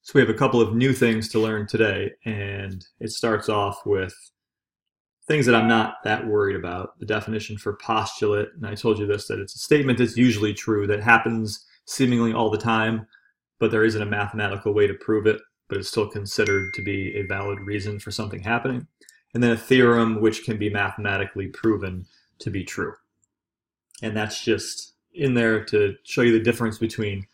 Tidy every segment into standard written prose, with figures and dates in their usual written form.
So we have a couple of new things to learn today, and it starts off with things that I'm not that worried about. The definition for postulate, and I told you this, that it's a statement that's usually true, that happens seemingly all the time, but there isn't a mathematical way to prove it, but it's still considered to be a valid reason for something happening. And then a theorem, which can be mathematically proven to be true. And that's just in there to show you the difference between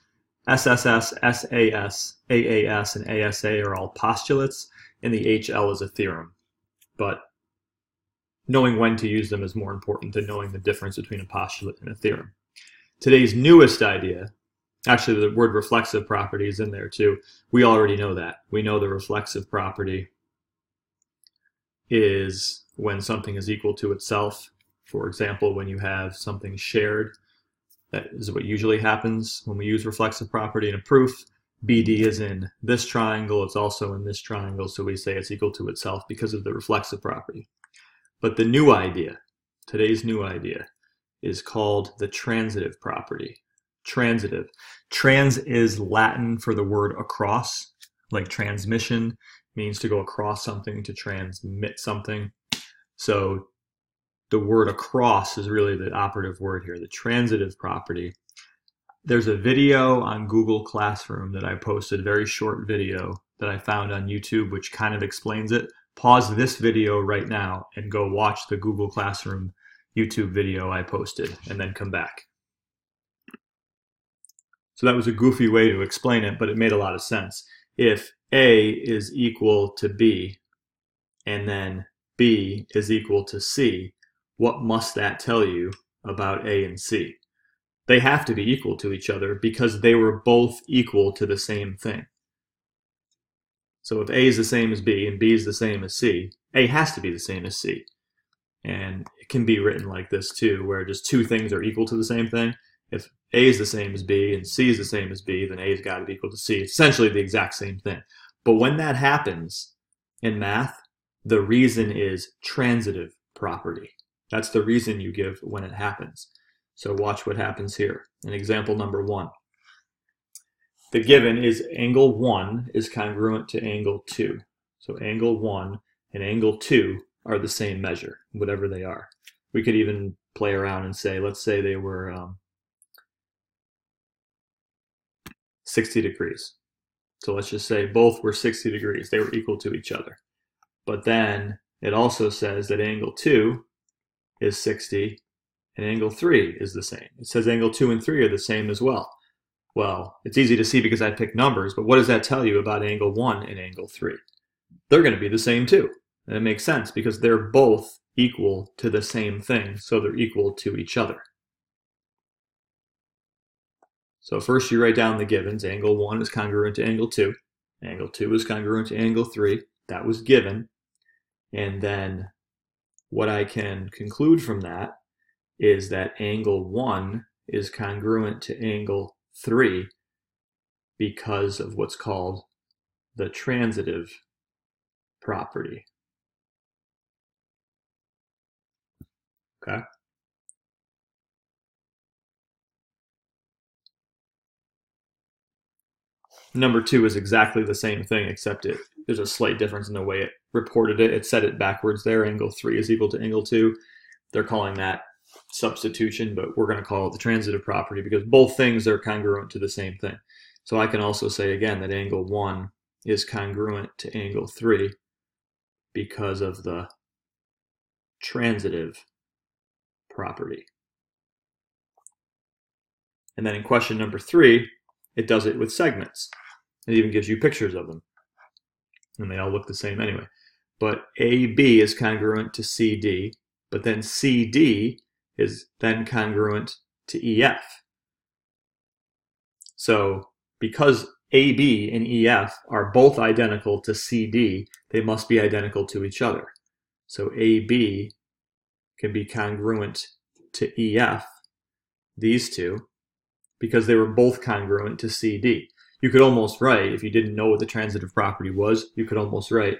SSS, SAS, AAS, and ASA are all postulates, and the HL is a theorem. But knowing when to use them is more important than knowing the difference between a postulate and a theorem. Today's newest idea, actually the word reflexive property is in there too. We already know that. We know the reflexive property is when something is equal to itself. For example, when you have something shared, that is what usually happens when we use reflexive property in a proof. BD is in this triangle, it's also in this triangle, so we say it's equal to itself because of the reflexive property. But the new idea, today's new idea, is called the transitive property. Transitive. Trans is Latin for the word across, like transmission means to go across something, to transmit something. So the word across is really the operative word here, the transitive property. There's a video on Google Classroom that I posted, a very short video that I found on YouTube, which kind of explains it. Pause this video right now and go watch the Google Classroom YouTube video I posted, and then come back. So that was a goofy way to explain it, but it made a lot of sense. If A is equal to B, and then B is equal to C, what must that tell you about A and C? They have to be equal to each other because they were both equal to the same thing. So if A is the same as B and B is the same as C, A has to be the same as C. And it can be written like this too, where just two things are equal to the same thing. If A is the same as B and C is the same as B, then A has got to be equal to C. It's essentially the exact same thing. But when that happens in math, the reason is transitive property. That's the reason you give when it happens. So watch what happens here. In example number 1. The given is angle 1 is congruent to angle 2. So angle 1 and angle 2 are the same measure, whatever they are. We could even play around and say, let's say they were 60 degrees. So let's just say both were 60 degrees. They were equal to each other. But then it also says that angle 2 is 60 and angle 3 is the same. It says angle 2 and 3 are the same as well. Well, it's easy to see because I picked numbers, but what does that tell you about angle 1 and angle 3? They're going to be the same too. And it makes sense because they're both equal to the same thing, so they're equal to each other. So first you write down the givens. Angle 1 is congruent to angle 2. Angle 2 is congruent to angle 3. That was given. And then what I can conclude from that is that angle 1 is congruent to angle 3 because of what's called the transitive property. Okay? Number 2 is exactly the same thing, except there's a slight difference in the way it reported it. It said it backwards there. Angle 3 is equal to angle 2. They're calling that substitution, but we're going to call it the transitive property because both things are congruent to the same thing. So I can also say again that angle 1 is congruent to angle 3 because of the transitive property. And then in question number 3, it does it with segments. It even gives you pictures of them. And they all look the same anyway. But AB is congruent to CD, but then CD is then congruent to EF. So because AB and EF are both identical to CD, they must be identical to each other. So AB can be congruent to EF, these two, because they were both congruent to CD. You could almost write, if you didn't know what the transitive property was, you could almost write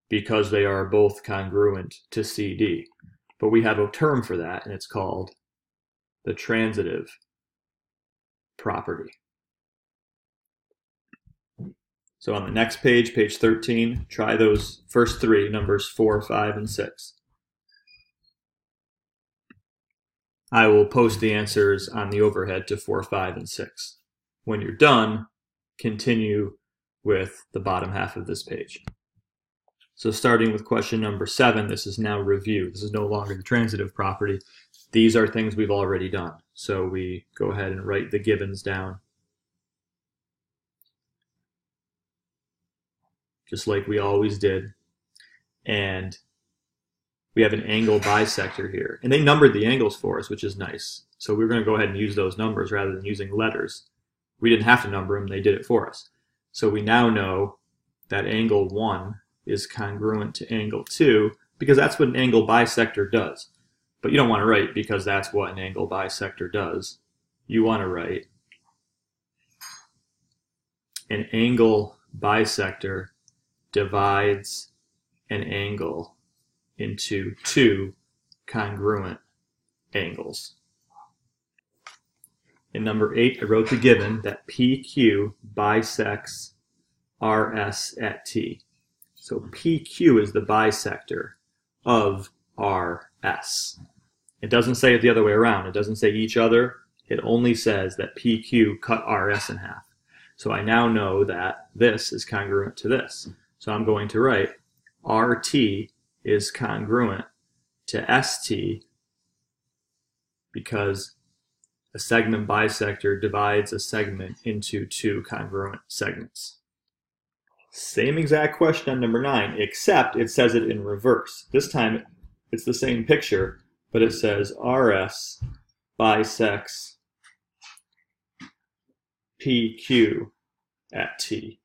because they are both congruent to CD. But we have a term for that, and it's called the transitive property. So on the next page, page 13, try those first three, numbers 4, 5, and 6. I will post the answers on the overhead to 4, 5, and 6. When you're done, continue with the bottom half of this page. So starting with question number 7, this is now review. This is no longer the transitive property. These are things we've already done. So we go ahead and write the givens down, just like we always did. And we have an angle bisector here. And they numbered the angles for us, which is nice. So we're going to go ahead and use those numbers rather than using letters. We didn't have to number them, they did it for us. So we now know that angle 1 is congruent to angle 2, because that's what an angle bisector does. But you don't want to write because that's what an angle bisector does. You want to write an angle bisector divides an angle into two congruent angles. In number 8, I wrote the given that PQ bisects RS at T. So PQ is the bisector of RS. It doesn't say it the other way around. It doesn't say each other. It only says that PQ cut RS in half. So I now know that this is congruent to this. So I'm going to write RT is congruent to ST because a segment bisector divides a segment into two congruent segments. Same exact question on number 9, except it says it in reverse. This time it's the same picture, but it says RS bisects PQ at T.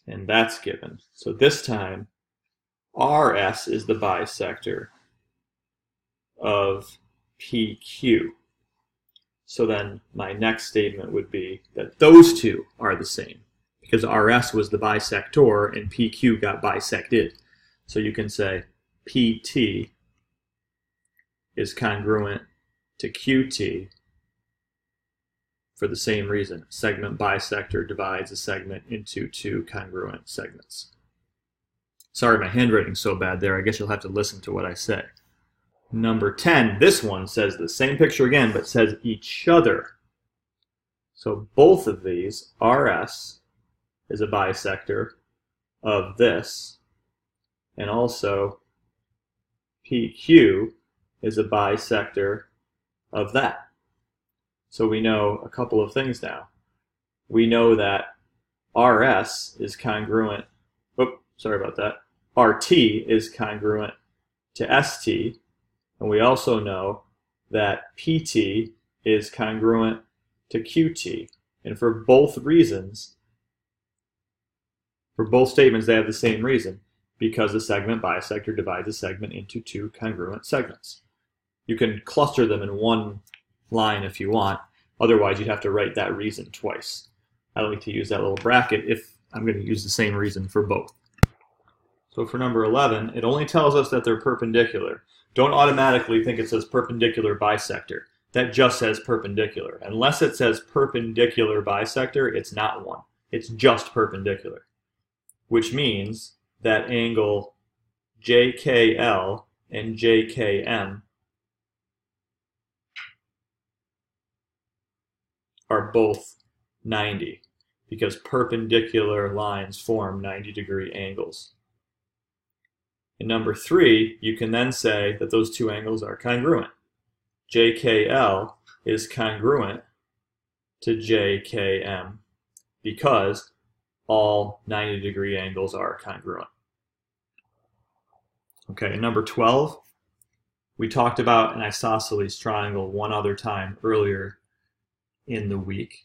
And that's given. So this time RS is the bisector of PQ. So then my next statement would be that those two are the same, because RS was the bisector and PQ got bisected. So you can say PT is congruent to QT for the same reason. Segment bisector divides a segment into two congruent segments. Sorry, my handwriting's so bad there. I guess you'll have to listen to what I say. Number 10, this one says the same picture again, but says each other. So both of these, RS is a bisector of this, and also PQ is a bisector of that. So we know a couple of things now. We know that RS is congruent, sorry about that, RT is congruent to ST, and we also know that PT is congruent to QT. And for both reasons, for both statements, they have the same reason, because a segment bisector divides a segment into two congruent segments. You can cluster them in one line if you want, otherwise you'd have to write that reason twice. I like to use that little bracket if I'm going to use the same reason for both. So for number 11, it only tells us that they're perpendicular. Don't automatically think it says perpendicular bisector. That just says perpendicular. Unless it says perpendicular bisector, it's not one. It's just perpendicular, which means that angle JKL and JKM are both 90, because perpendicular lines form 90-degree angles. In number 3, you can then say that those two angles are congruent. JKL is congruent to JKM because all 90-degree angles are congruent. Okay, number 12, we talked about an isosceles triangle one other time earlier in the week.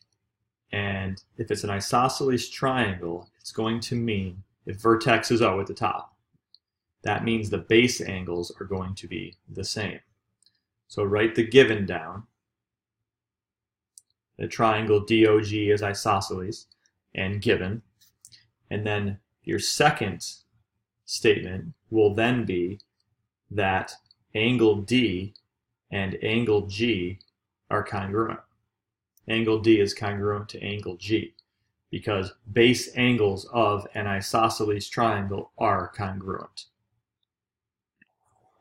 And if it's an isosceles triangle, it's going to mean, if vertex is O at the top, that means the base angles are going to be the same. So write the given down. The triangle DOG is isosceles and given. And then your second statement will then be that angle D and angle G are congruent. Angle D is congruent to angle G. because base angles of an isosceles triangle are congruent.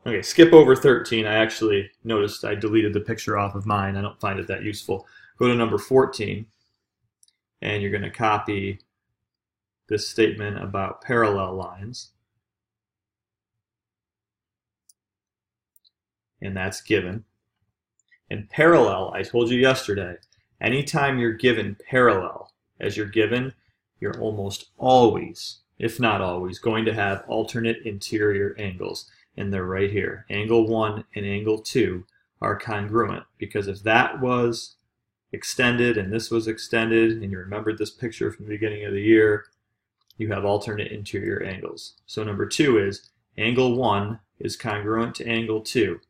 Okay, skip over 13. I actually noticed I deleted the picture off of mine. I don't find it that useful. Go to number 14, and you're going to copy this statement about parallel lines. And that's given. And parallel, I told you yesterday, anytime you're given parallel as you're given, you're almost always, if not always, going to have alternate interior angles. And they're right here. Angle 1 and angle 2 are congruent, because if that was extended and this was extended, and you remembered this picture from the beginning of the year, you have alternate interior angles. So number 2 is angle 1 is congruent to angle 2.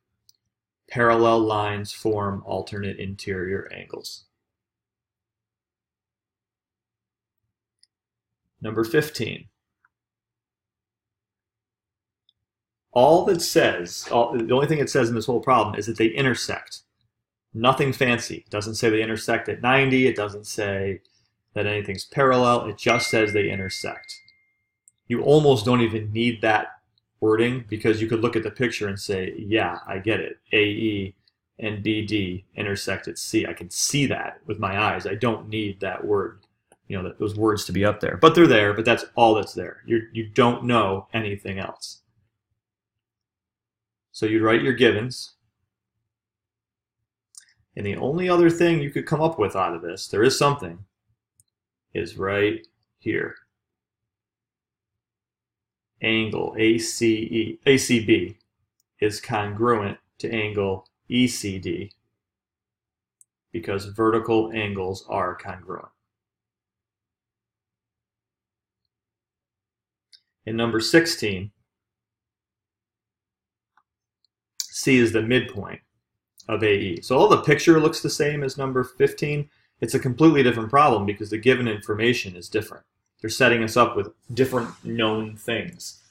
Parallel lines form alternate interior angles. Number 15. All that says, the only thing it says in this whole problem is that they intersect. Nothing fancy. It doesn't say they intersect at 90. It doesn't say that anything's parallel. It just says they intersect. You almost don't even need that wording, because you could look at the picture and say, yeah, I get it. AE and BD intersect at C. I can see that with my eyes. I don't need that word, those words to be up there. But they're there, but that's all that's there. You don't know anything else. So you'd write your givens. And the only other thing you could come up with out of this, there is something, is right here. Angle ACB is congruent to angle ECD, because vertical angles are congruent. In number 16, C is the midpoint of AE. So all the picture looks the same as number 15. It's a completely different problem because the given information is different. They're setting us up with different known things,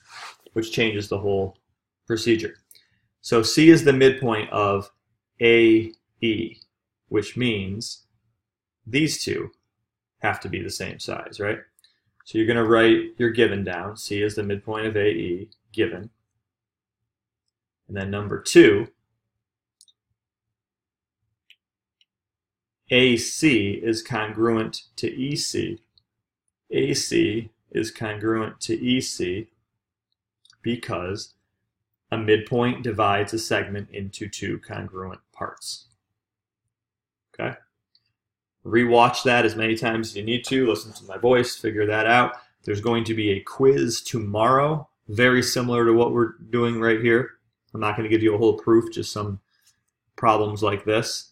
which changes the whole procedure. So C is the midpoint of AE, which means these two have to be the same size, right? So you're going to write your given down. C is the midpoint of AE, given. And then number 2, AC is congruent to EC. AC is congruent to EC because a midpoint divides a segment into 2 congruent parts. Okay? Rewatch that as many times as you need to. Listen to my voice, figure that out. There's going to be a quiz tomorrow, very similar to what we're doing right here. I'm not going to give you a whole proof, just some problems like this.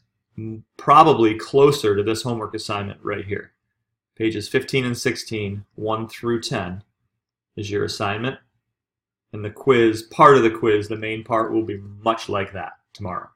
Probably closer to this homework assignment right here. Pages 15 and 16, 1 through 10 is your assignment. And the quiz, part of the quiz, the main part, will be much like that tomorrow.